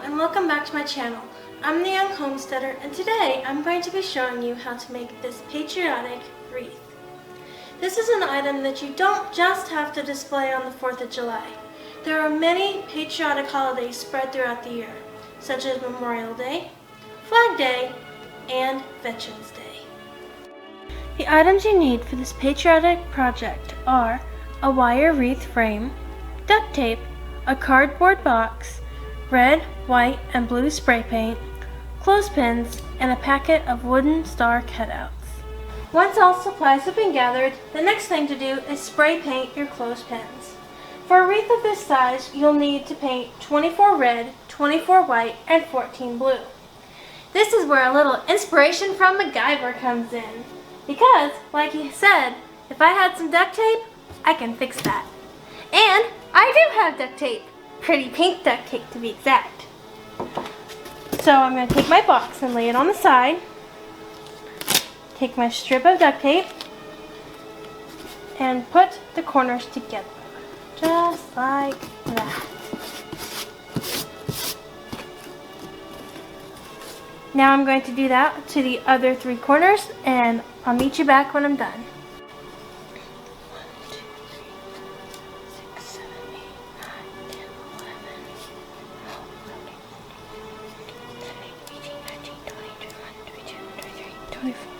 and welcome back to my channel. I'm the young homesteader, and today I'm going to be showing you how to make this patriotic wreath. This is an item that you don't just have to display on the 4th of July. There are many patriotic holidays spread throughout the year, such as Memorial Day, Flag Day, and Veterans Day. The items you need for this patriotic project are a wire wreath frame, duct tape, a cardboard box, red, white, and blue spray paint, clothespins, and a packet of wooden star cutouts. Once all supplies have been gathered, the next thing to do is spray paint your clothespins. For a wreath of this size, you'll need to paint 24 red, 24 white, and 14 blue. This is where a little inspiration from MacGyver comes in. Because, like he said, if I had some duct tape, I can fix that. And I do have duct tape. Pretty pink duct tape to be exact. So I'm going to take my box and lay it on the side. Take my strip of duct tape and put the corners together. Just like that. Now I'm going to do that to the other 3 corners, and I'll meet you back when I'm done. 24.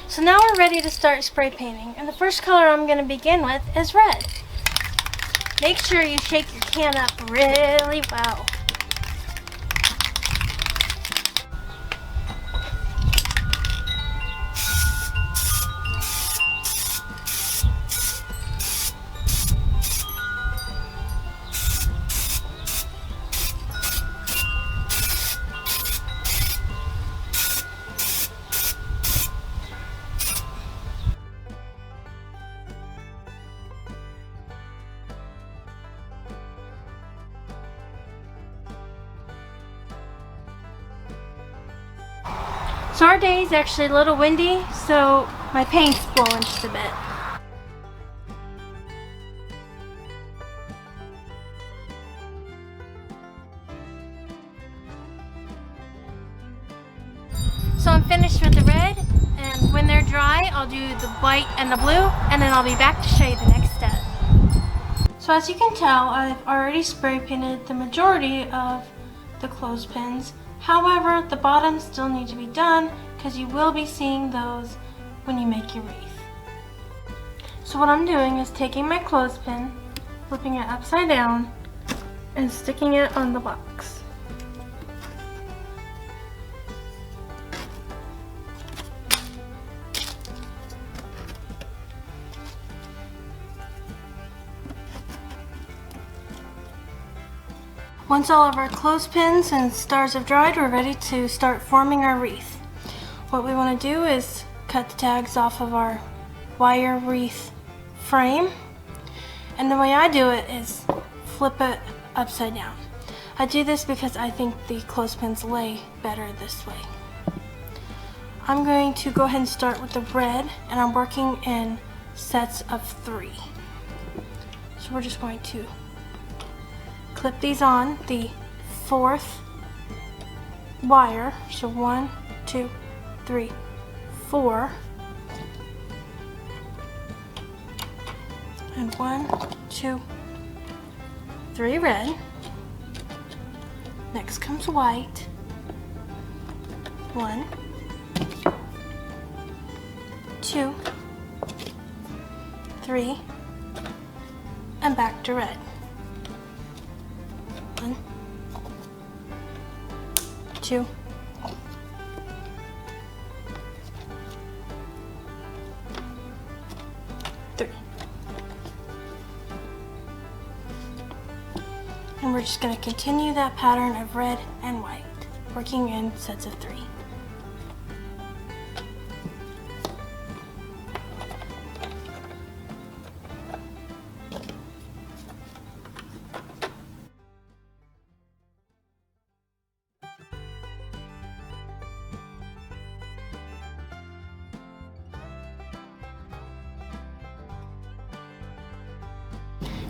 So now we're ready to start spray painting, and the first color I'm going to begin with is red. Make sure you shake your can up really well. So our day is actually a little windy, so my paint's blowing just a bit. So I'm finished with the red, and when they're dry, I'll do the white and the blue, and then I'll be back to show you the next step. So as you can tell, I've already spray painted the majority of the clothespins. However, the bottoms still need to be done because you will be seeing those when you make your wreath. So what I'm doing is taking my clothespin, flipping it upside down, and sticking it on the box. Once all of our clothespins and stars have dried, we're ready to start forming our wreath. What we want to do is cut the tags off of our wire wreath frame. And the way I do it is flip it upside down. I do this because I think the clothespins lay better this way. I'm going to go ahead and start with the red, and I'm working in sets of 3. So we're just going to clip these on the 4th wire, so 1, 2, 3, 4, and 1, 2, 3 red. Next comes white, 1, 2, 3, and back to red. 1, 2, 3. And we're just going to continue that pattern of red and white, working in sets of 3.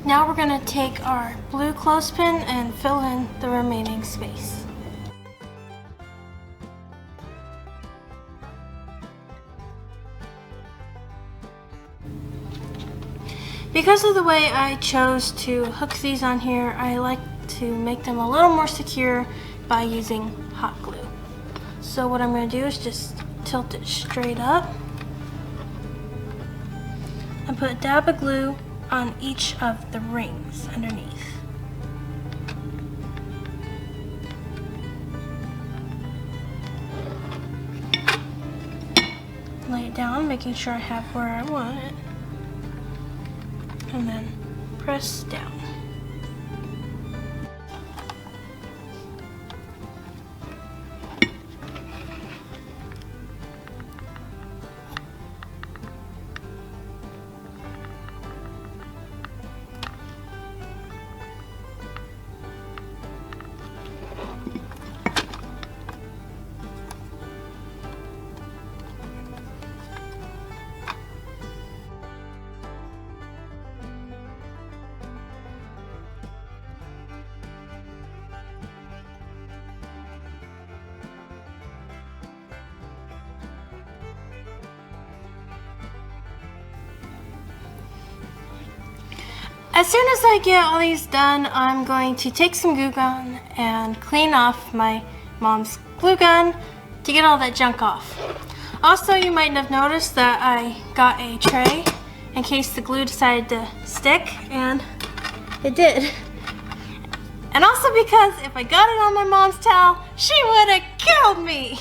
Now we're going to take our blue clothespin and fill in the remaining space. Because of the way I chose to hook these on here, I like to make them a little more secure by using hot glue. So what I'm going to do is just tilt it straight up and put a dab of glue on each of the rings underneath. Lay it down, making sure I have where I want it, and then press down. As soon as I get all these done, I'm going to take some glue gun and clean off my mom's glue gun to get all that junk off. Also, you might have noticed that I got a tray in case the glue decided to stick, and it did. And also because if I got it on my mom's towel, she would have killed me.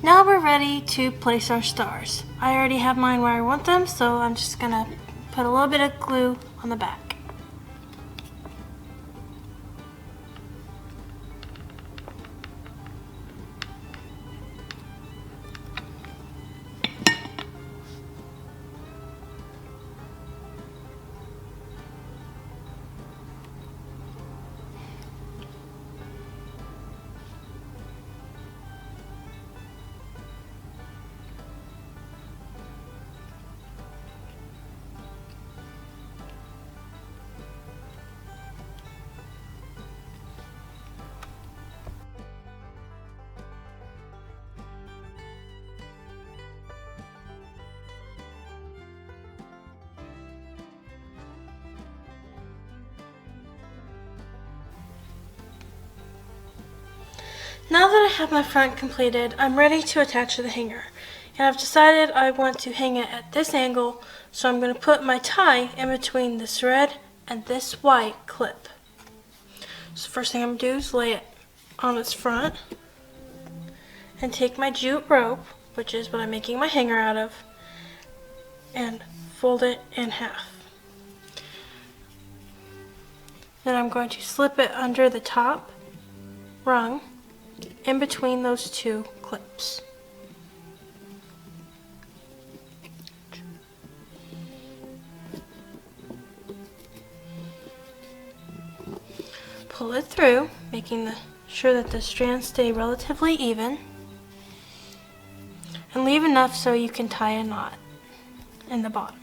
Now we're ready to place our stars. I already have mine where I want them, so I'm just gonna put a little bit of glue on the back. Now that I have my front completed, I'm ready to attach to the hanger. And I've decided I want to hang it at this angle, so I'm going to put my tie in between this red and this white clip. So first thing I'm going to do is lay it on its front and take my jute rope, which is what I'm making my hanger out of, and fold it in half. Then I'm going to slip it under the top rung in between those two clips. Pull it through, making sure that the strands stay relatively even, and leave enough so you can tie a knot in the bottom.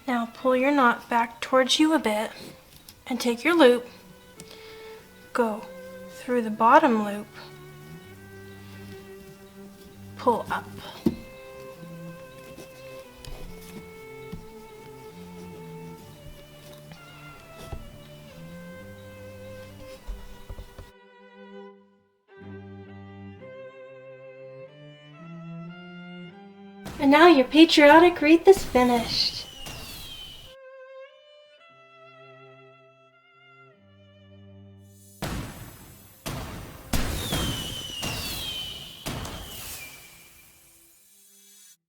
Now pull your knot back towards you a bit and take your loop, go through the bottom loop, pull up. And now your patriotic wreath is finished.